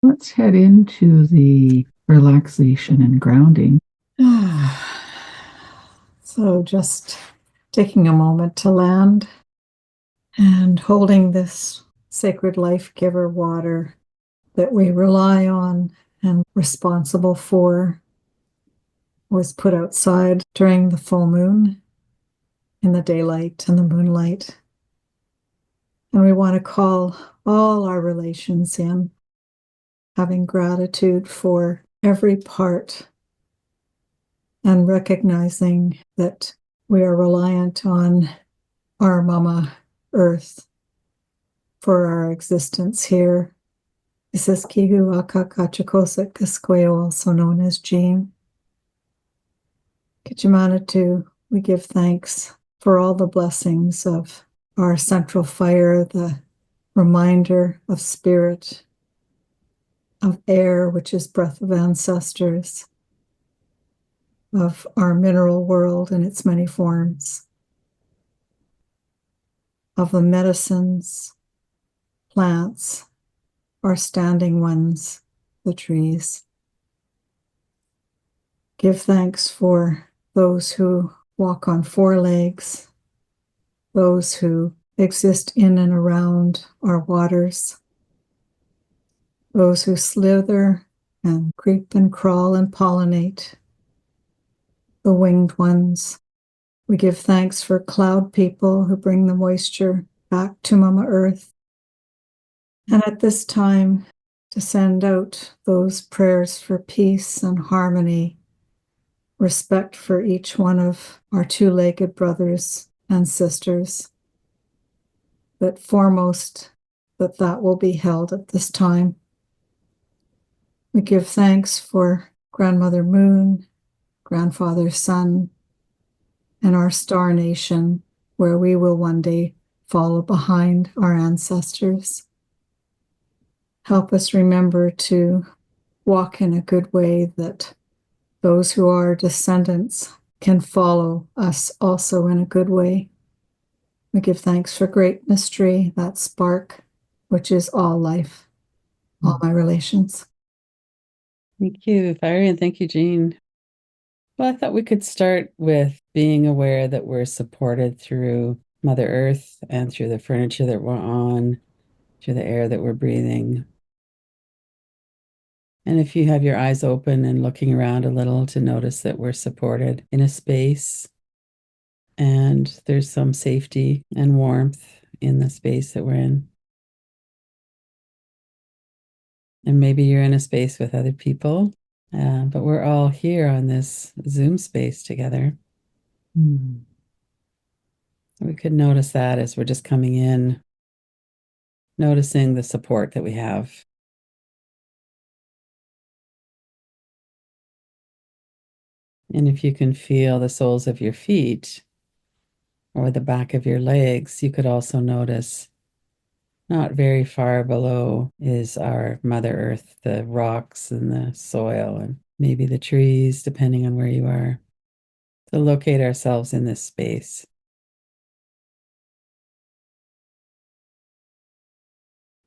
Let's head into the relaxation and grounding. So just taking a moment to land and holding this sacred life giver water that we rely on and responsible for was put outside during the full moon in the daylight and the moonlight. And we want to call all our relations in, having gratitude for every part and recognizing that we are reliant on our Mama Earth for our existence here. This is Kihu Akakachakosik Kisqueo, also known as Jean. Kichimanatu, we give thanks for all the blessings of our central fire, the reminder of spirit, of air, which is breath of ancestors, of our mineral world in its many forms, of the medicines, plants, our standing ones, the trees. Give thanks for those who walk on four legs, those who exist in and around our waters, those who slither and creep and crawl and pollinate, the winged ones. We give thanks for cloud people who bring the moisture back to Mama Earth. And at this time, to send out those prayers for peace and harmony, respect for each one of our two-legged brothers and sisters, but foremost, that will be held at this time. We give thanks for Grandmother Moon, Grandfather Sun, and our star nation, where we will one day follow behind our ancestors. Help us remember to walk in a good way that those who are descendants can follow us also in a good way. We give thanks for great mystery, that spark, which is all life, all my relations. Thank you, Fyre, and thank you, Jean. Well, I thought we could start with being aware that we're supported through Mother Earth and through the furniture that we're on, through the air that we're breathing. And if you have your eyes open and looking around a little, to notice that we're supported in a space and there's some safety and warmth in the space that we're in. And maybe you're in a space with other people, but we're all here on this Zoom space together. We could notice that as we're just coming in, noticing the support that we have. And if you can feel the soles of your feet or the back of your legs, you could also notice not very far below is our Mother Earth, the rocks and the soil and maybe the trees, depending on where you are, to locate ourselves in this space.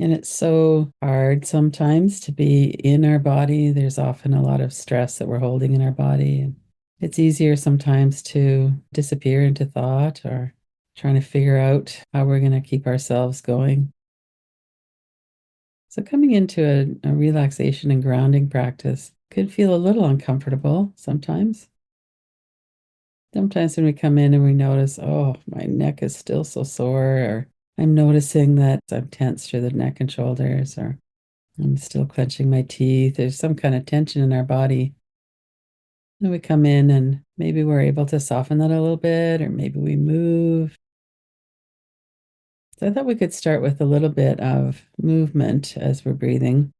And it's so hard sometimes to be in our body. There's often a lot of stress that we're holding in our body. It's easier sometimes to disappear into thought or trying to figure out how we're going to keep ourselves going. So coming into a relaxation and grounding practice could feel a little uncomfortable sometimes. Sometimes when we come in and we notice, oh, my neck is still so sore, or I'm noticing that I'm tense through the neck and shoulders, or I'm still clenching my teeth. There's some kind of tension in our body. And we come in and maybe we're able to soften that a little bit, or maybe we move. So I thought we could start with a little bit of movement as we're breathing,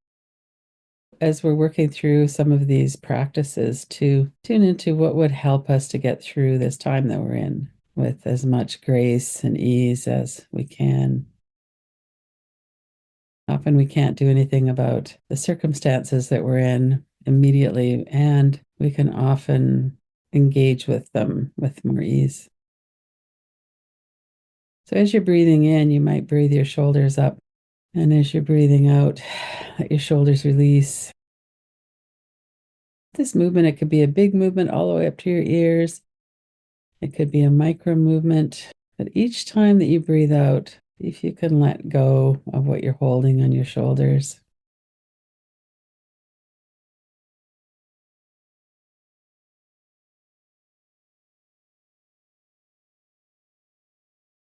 as we're working through some of these practices, to tune into what would help us to get through this time that we're in with as much grace and ease as we can. Often we can't do anything about the circumstances that we're in immediately, and we can often engage with them with more ease. So as you're breathing in, you might breathe your shoulders up And as you're breathing out, let your shoulders release. This movement, it could be a big movement all the way up to your ears. It could be a micro movement. But each time that you breathe out, if you can let go of what you're holding on your shoulders.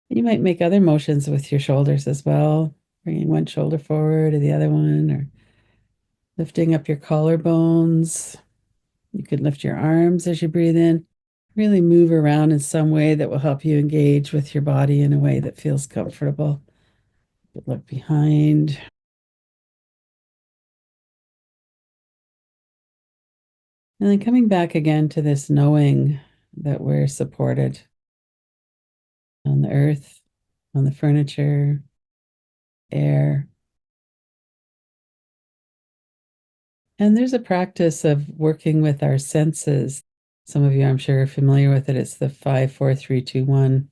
You might make other motions with your shoulders as well, bringing one shoulder forward or the other one, or lifting up your collarbones. You could lift your arms as you breathe in. Really move around in some way that will help you engage with your body in a way that feels comfortable. Look behind. And then coming back again to this knowing that we're supported on the earth, on the furniture, air. And there's a practice of working with our senses. Some of you, I'm sure, are familiar with it. It's the 5, 4, 3, 2, 1.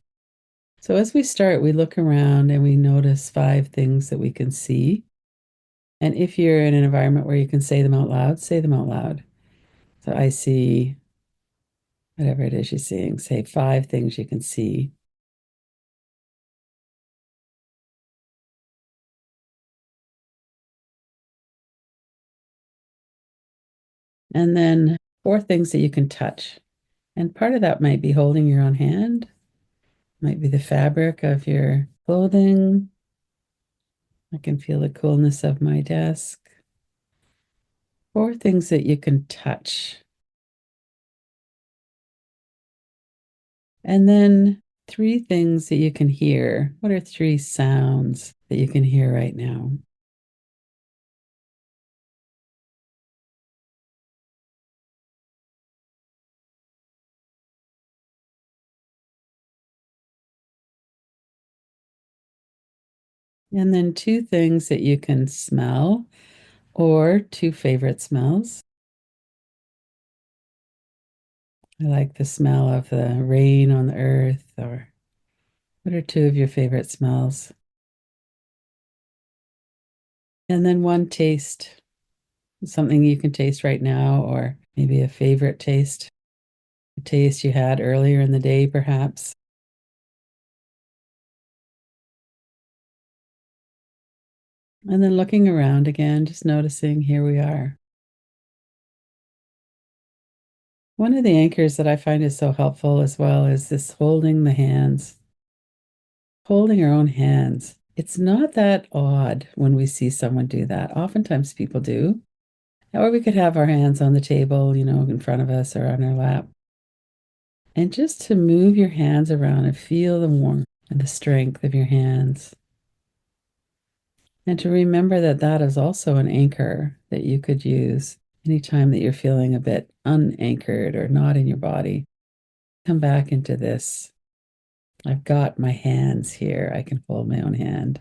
So as we start, we look around and we notice 5 things that we can see. And if you're in an environment where you can say them out loud, say them out loud. So I see whatever it is you're seeing. Say 5 things you can see. And then 4 things that you can touch. And part of that might be holding your own hand, might be the fabric of your clothing. I can feel the coolness of my desk. 4 things that you can touch. And then 3 things that you can hear. What are 3 sounds that you can hear right now? And then 2 things that you can smell, or 2 favorite smells. I like the smell of the rain on the earth, or what are 2 of your favorite smells? And then 1 taste, something you can taste right now, or maybe a favorite taste, a taste you had earlier in the day, perhaps. And then looking around again, just noticing here we are. One of the anchors that I find is so helpful as well is this holding the hands, holding our own hands. It's not that odd when we see someone do that. Oftentimes people do. Or we could have our hands on the table, in front of us or on our lap. And just to move your hands around and feel the warmth and the strength of your hands. And to remember that that is also an anchor that you could use anytime that you're feeling a bit unanchored or not in your body. Come back into this. I've got my hands here. I can hold my own hand.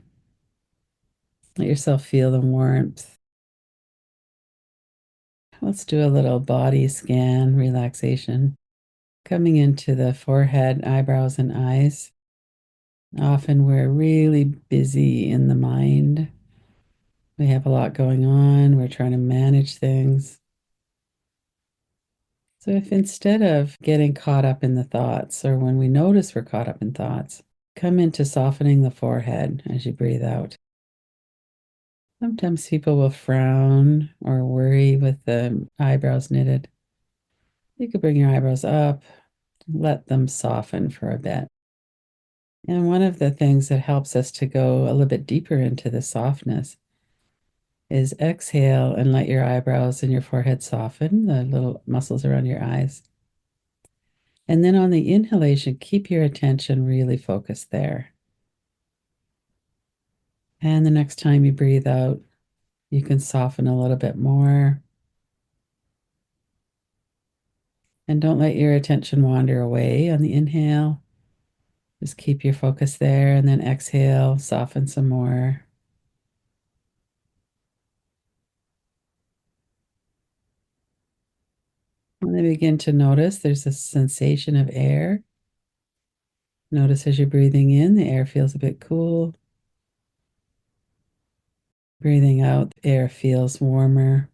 Let yourself feel the warmth. Let's do a little body scan, relaxation. Coming into the forehead, eyebrows, and eyes. Often we're really busy in the mind. We have a lot going on. We're trying to manage things. So if instead of getting caught up in the thoughts, or when we notice we're caught up in thoughts, come into softening the forehead as you breathe out. Sometimes people will frown or worry with the eyebrows knitted. You could bring your eyebrows up, let them soften for a bit. And one of the things that helps us to go a little bit deeper into the softness is exhale and let your eyebrows and your forehead soften, the little muscles around your eyes. And then on the inhalation, keep your attention really focused there. And the next time you breathe out, you can soften a little bit more. And don't let your attention wander away on the inhale. Just keep your focus there, and then exhale, soften some more. And then begin to notice there's a sensation of air. Notice as you're breathing in, the air feels a bit cool. Breathing out, the air feels warmer.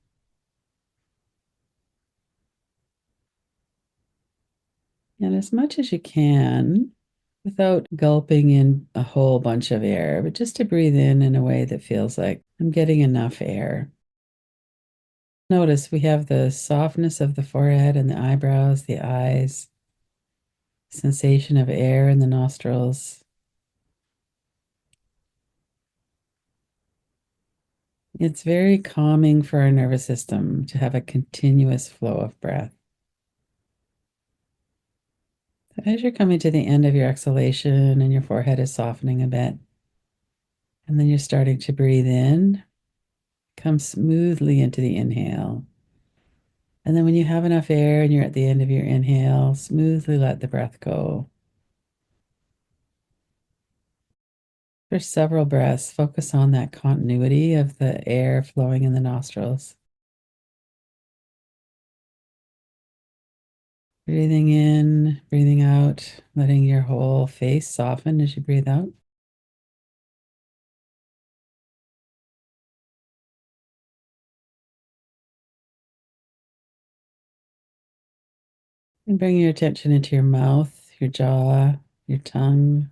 And as much as you can, without gulping in a whole bunch of air, but just to breathe in a way that feels like I'm getting enough air. Notice we have the softness of the forehead and the eyebrows, the eyes, sensation of air in the nostrils. It's very calming for our nervous system to have a continuous flow of breath. As you're coming to the end of your exhalation and your forehead is softening a bit, and then you're starting to breathe in, come smoothly into the inhale. And then when you have enough air and you're at the end of your inhale, smoothly let the breath go. For several breaths, focus on that continuity of the air flowing in the nostrils. Breathing in, breathing out, letting your whole face soften as you breathe out. And bring your attention into your mouth, your jaw, your tongue.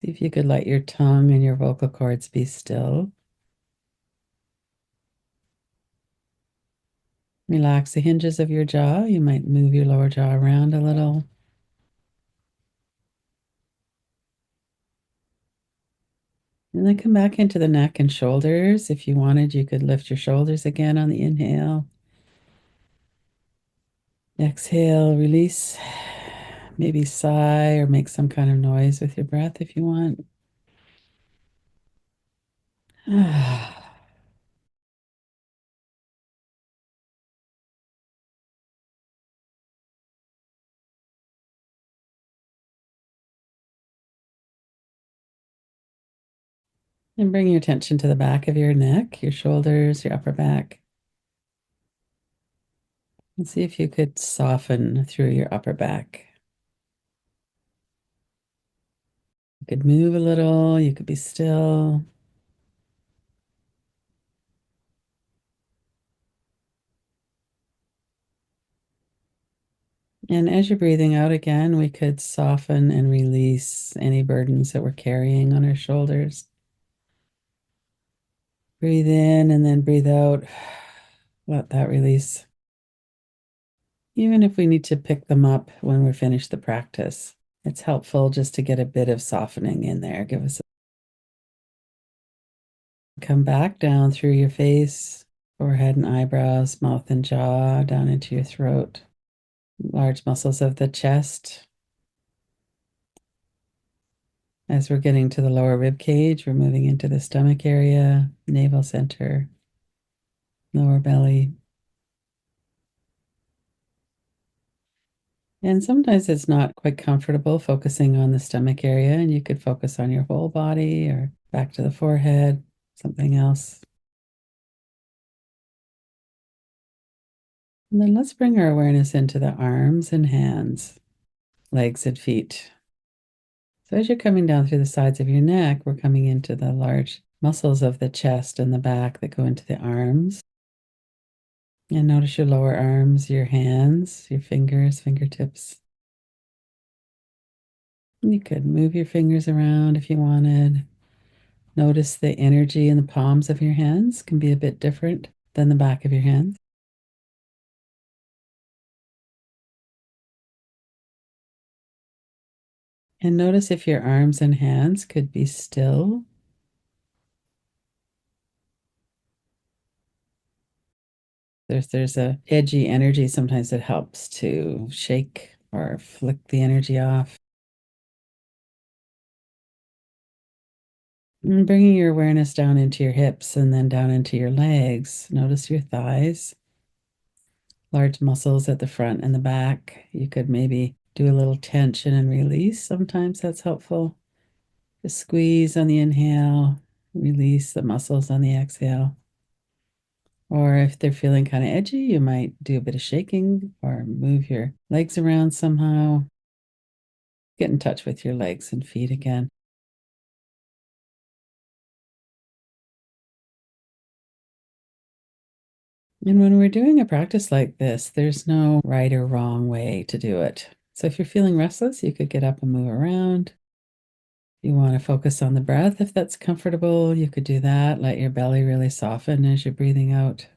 See if you could let your tongue and your vocal cords be still. Relax the hinges of your jaw. You might move your lower jaw around a little. And then come back into the neck and shoulders. If you wanted, you could lift your shoulders again on the inhale. Exhale, release. Maybe sigh or make some kind of noise with your breath if you want. And bring your attention to the back of your neck, your shoulders, your upper back. And see if you could soften through your upper back. You could move a little, you could be still. And as you're breathing out again, we could soften and release any burdens that we're carrying on our shoulders. Breathe in and then breathe out. Let that release. Even if we need to pick them up when we're finished the practice, it's helpful just to get a bit of softening in there. Come back down through your face, forehead and eyebrows, mouth and jaw, down into your throat, large muscles of the chest. As we're getting to the lower rib cage, we're moving into the stomach area, navel center, lower belly. And sometimes it's not quite comfortable focusing on the stomach area, and you could focus on your whole body or back to the forehead, something else. And then let's bring our awareness into the arms and hands, legs and feet. So as you're coming down through the sides of your neck, we're coming into the large muscles of the chest and the back that go into the arms. And notice your lower arms, your hands, your fingers, fingertips. You could move your fingers around if you wanted. Notice the energy in the palms of your hands can be a bit different than the back of your hands. And notice if your arms and hands could be still. There's a edgy energy sometimes that helps to shake or flick the energy off. And bringing your awareness down into your hips and then down into your legs. Notice your thighs, large muscles at the front and the back. You could maybe do a little tension and release. Sometimes that's helpful. Just squeeze on the inhale, release the muscles on the exhale. Or if they're feeling kind of edgy, you might do a bit of shaking or move your legs around somehow. Get in touch with your legs and feet again. And when we're doing a practice like this, there's no right or wrong way to do it. So if you're feeling restless, you could get up and move around. You want to focus on the breath. If that's comfortable, you could do that. Let your belly really soften as you're breathing out.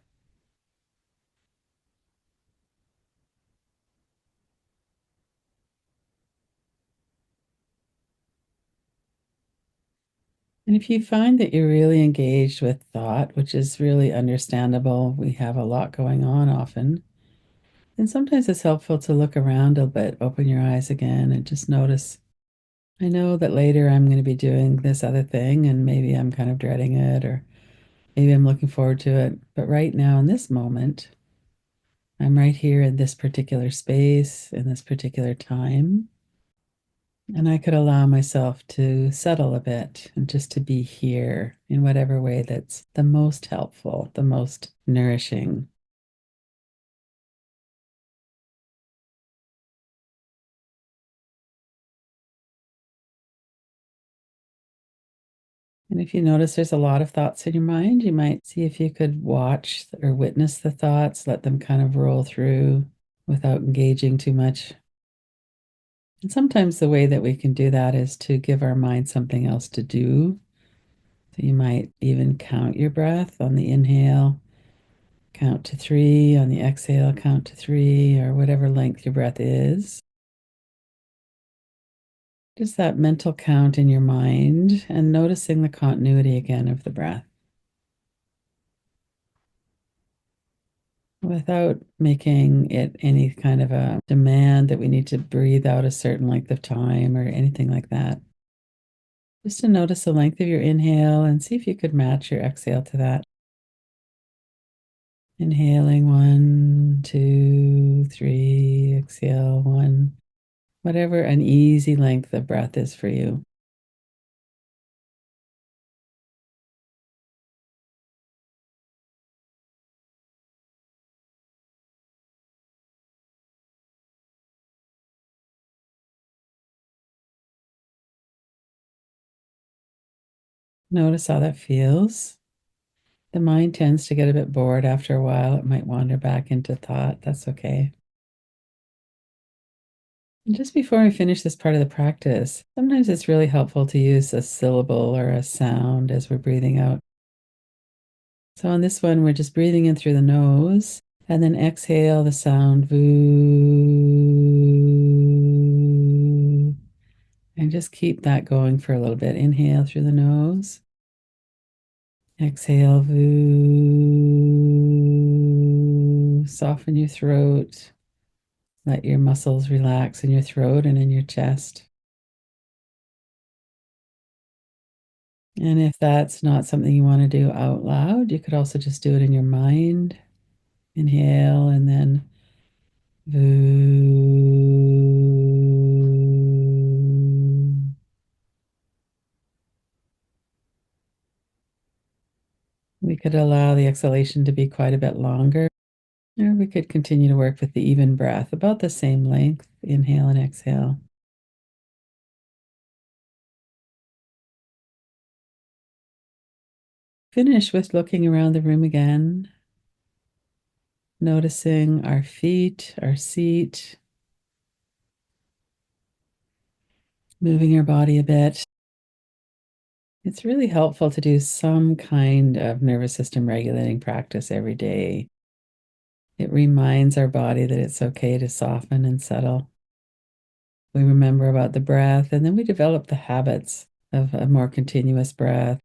And if you find that you're really engaged with thought, which is really understandable, we have a lot going on often, then sometimes it's helpful to look around a bit, open your eyes again, and just notice. I know that later I'm going to be doing this other thing, and maybe I'm kind of dreading it, or maybe I'm looking forward to it. But right now, in this moment, I'm right here in this particular space, in this particular time. And I could allow myself to settle a bit and just to be here in whatever way that's the most helpful, the most nourishing. And if you notice there's a lot of thoughts in your mind, you might see if you could watch or witness the thoughts, let them kind of roll through without engaging too much. And sometimes the way that we can do that is to give our mind something else to do. So you might even count your breath on the inhale, count to 3 on the exhale, count to 3, or whatever length your breath is. Just that mental count in your mind and noticing the continuity again of the breath, without making it any kind of a demand that we need to breathe out a certain length of time or anything like that. Just to notice the length of your inhale and see if you could match your exhale to that. Inhaling 1, 2, 3, exhale 1, whatever an easy length of breath is for you. Notice how that feels. The mind tends to get a bit bored after a while. It might wander back into thought. That's okay. And just before I finish this part of the practice, sometimes it's really helpful to use a syllable or a sound as we're breathing out. So on this one, we're just breathing in through the nose and then exhale the sound voo. And just keep that going for a little bit. Inhale through the nose. Exhale, voo. Soften your throat. Let your muscles relax in your throat and in your chest. And if that's not something you want to do out loud, you could also just do it in your mind. Inhale and then voo. We could allow the exhalation to be quite a bit longer, or we could continue to work with the even breath, about the same length, inhale and exhale. Finish with looking around the room again, noticing our feet, our seat, moving your body a bit. It's really helpful to do some kind of nervous system regulating practice every day. It reminds our body that it's okay to soften and settle. We remember about the breath, and then we develop the habits of a more continuous breath.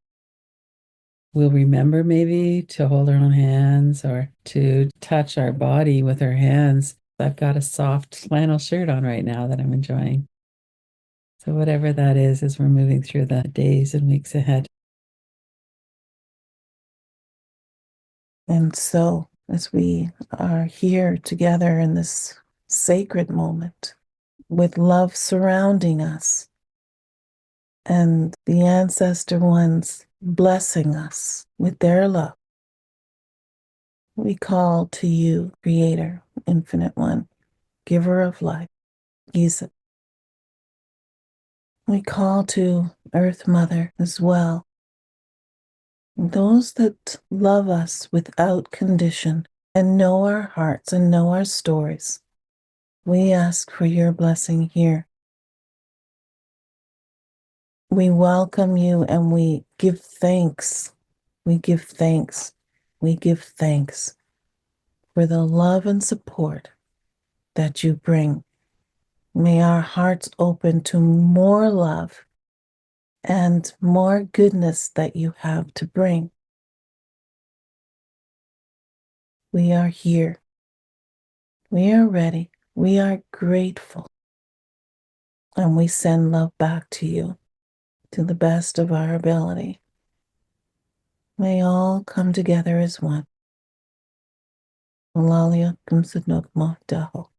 We'll remember maybe to hold our own hands or to touch our body with our hands. I've got a soft flannel shirt on right now that I'm enjoying. So whatever that is as we're moving through the days and weeks ahead. And so, as we are here together in this sacred moment, with love surrounding us, and the ancestor ones blessing us with their love, we call to you, Creator, Infinite One, Giver of Life, Jesus. We call to Earth Mother as well, those that love us without condition, and know our hearts and know our stories. We ask for your blessing here. We welcome you and we give thanks. We give thanks. We give thanks for the love and support that you bring. May our hearts open to more love and more goodness that you have to bring. We are here. We are ready. We are grateful. And we send love back to you to the best of our ability. May all come together as one. Malalia kumsadnok mohtaho.